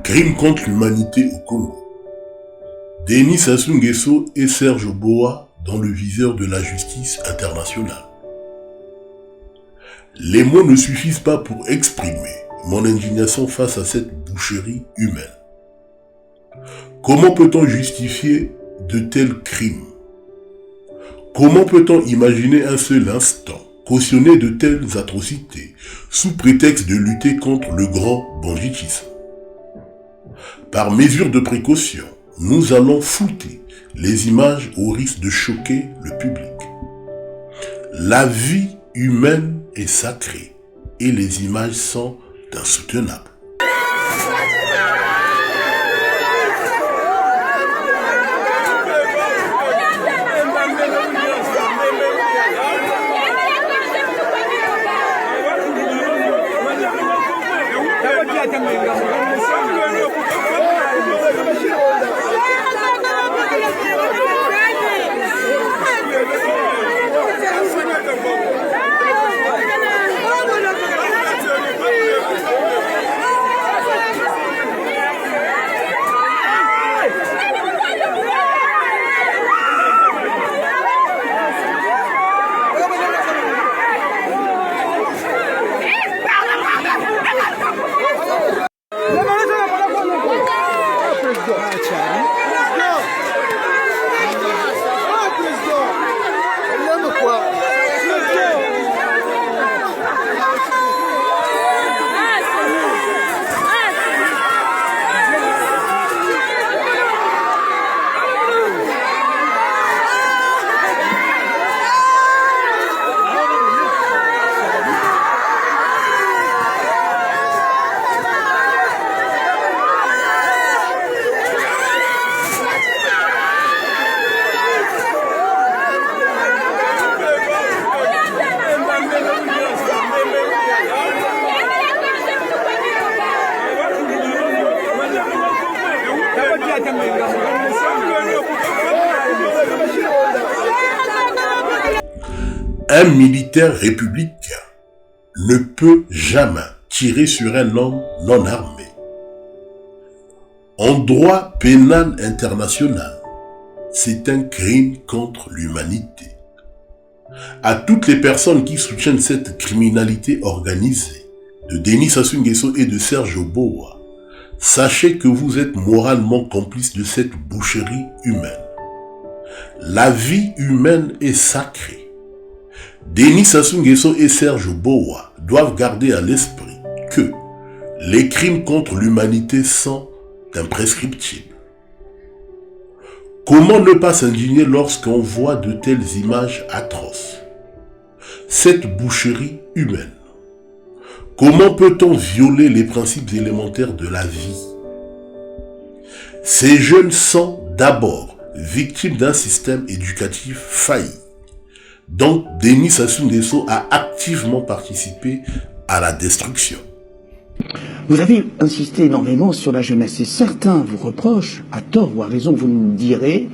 Crimes contre l'humanité au Congo. Denis Sassou Nguesso et Serge Oboa dans le viseur de la justice internationale. Les mots ne suffisent pas pour exprimer mon indignation face à cette boucherie humaine. Comment peut-on justifier de tels crimes? Comment peut-on imaginer un seul instant cautionner de telles atrocités sous prétexte de lutter contre le grand banditisme? Par mesure de précaution, nous allons flouter les images au risque de choquer le public. La vie humaine est sacrée et les images sont insoutenables. Un militaire républicain ne peut jamais tirer sur un homme non armé. En droit pénal international, c'est un crime contre l'humanité. À toutes les personnes qui soutiennent cette criminalité organisée de Denis Sassou Nguesso et de Serge Oboa, sachez que vous êtes moralement complices de cette boucherie humaine. La vie humaine est sacrée. Denis Sassou Nguesso et Serge Oboa doivent garder à l'esprit que les crimes contre l'humanité sont imprescriptibles. Comment ne pas s'indigner lorsqu'on voit de telles images atroces? Cette boucherie humaine. Comment peut-on violer les principes élémentaires de la vie? Ces jeunes sont d'abord victimes d'un système éducatif failli. Donc, Denis Sassou Nguesso a activement participé à la destruction. Vous avez insisté énormément sur la jeunesse et certains vous reprochent, à tort ou à raison, vous nous direz,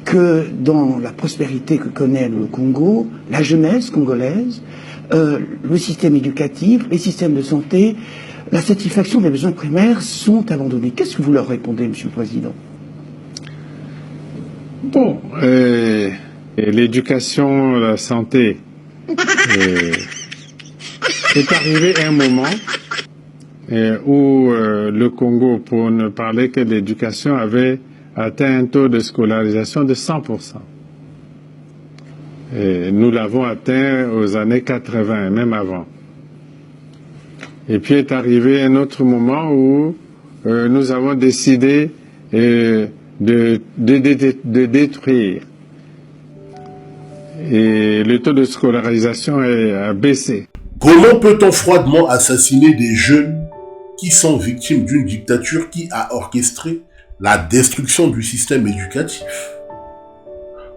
que dans la prospérité que connaît le Congo, la jeunesse congolaise, le système éducatif, les systèmes de santé, la satisfaction des besoins primaires sont abandonnés. Qu'est-ce que vous leur répondez, Monsieur le Président? Bon, l'éducation, la santé, est arrivé un moment où le Congo, pour ne parler que de l'éducation, avait atteint un taux de scolarisation de 100%. Et nous l'avons atteint aux années 80, même avant. Et puis est arrivé un autre moment où nous avons décidé de détruire. Et le taux de scolarisation a baissé. Comment peut-on froidement assassiner des jeunes qui sont victimes d'une dictature qui a orchestré la destruction du système éducatif?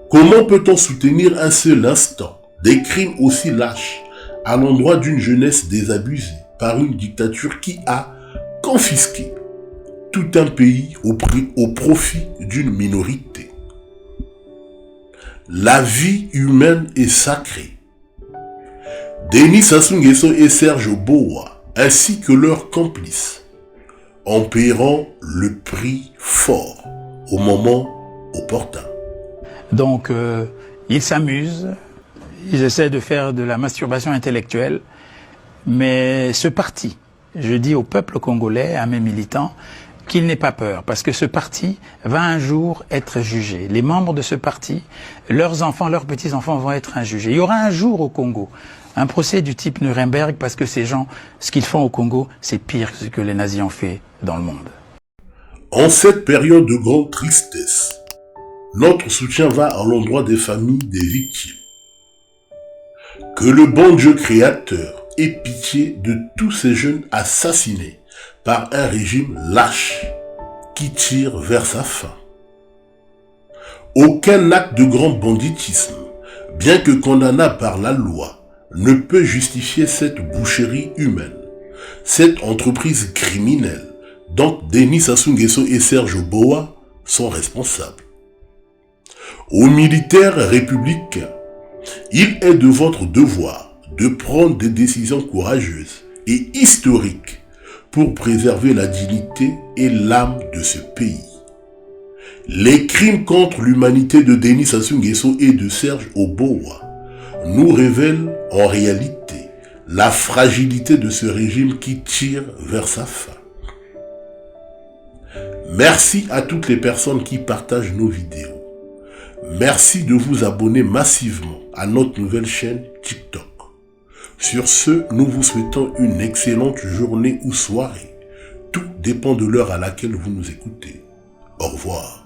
Comment peut-on soutenir un seul instant des crimes aussi lâches à l'endroit d'une jeunesse désabusée par une dictature qui a confisqué tout un pays au profit d'une minorité? La vie humaine est sacrée. Denis Sassou Nguesso et Serge Boa, ainsi que leurs complices, en paieront le prix fort au moment opportun. Donc, ils s'amusent, ils essaient de faire de la masturbation intellectuelle, mais ce parti, je dis au peuple congolais, à mes militants, qu'il n'ait pas peur, parce que ce parti va un jour être jugé. Les membres de ce parti, leurs enfants, leurs petits-enfants vont être jugés. Il y aura un jour au Congo un procès du type Nuremberg, parce que ces gens, ce qu'ils font au Congo, c'est pire que ce que les nazis ont fait dans le monde. En cette période de grande tristesse, notre soutien va à l'endroit des familles des victimes. Que le bon Dieu créateur ait pitié de tous ces jeunes assassinés par un régime lâche qui tire vers sa fin. Aucun acte de grand banditisme, bien que condamnable par la loi, ne peut justifier cette boucherie humaine, cette entreprise criminelle dont Denis Sassou Nguesso et Serge Boa sont responsables. Aux militaires républicains, il est de votre devoir de prendre des décisions courageuses et historiques pour préserver la dignité et l'âme de ce pays. Les crimes contre l'humanité de Denis Sassou Nguesso et de Serge Boa nous révèlent en réalité la fragilité de ce régime qui tire vers sa fin. Merci à toutes les personnes qui partagent nos vidéos. Merci de vous abonner massivement à notre nouvelle chaîne TikTok. Sur ce, nous vous souhaitons une excellente journée ou soirée. Tout dépend de l'heure à laquelle vous nous écoutez. Au revoir.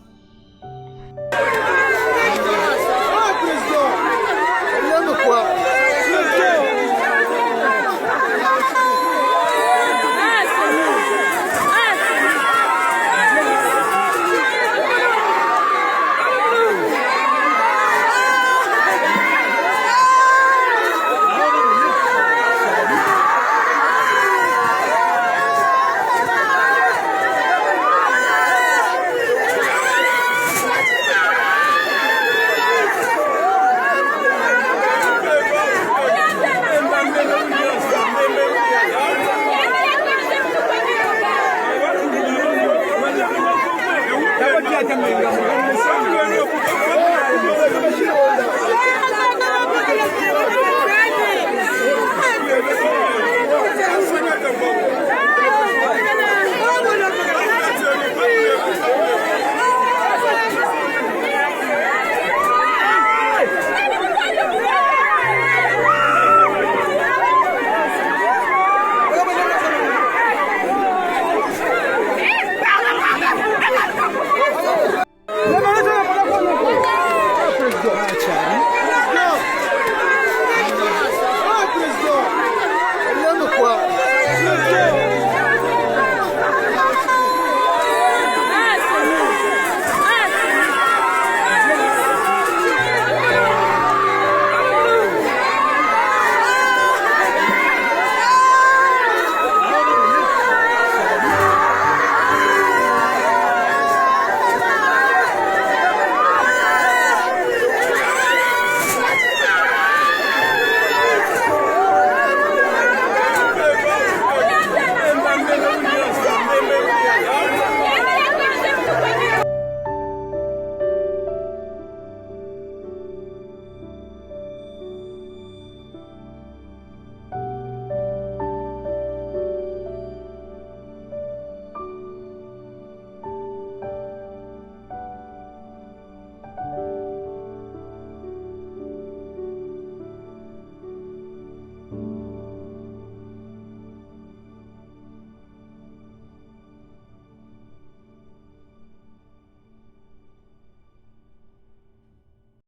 También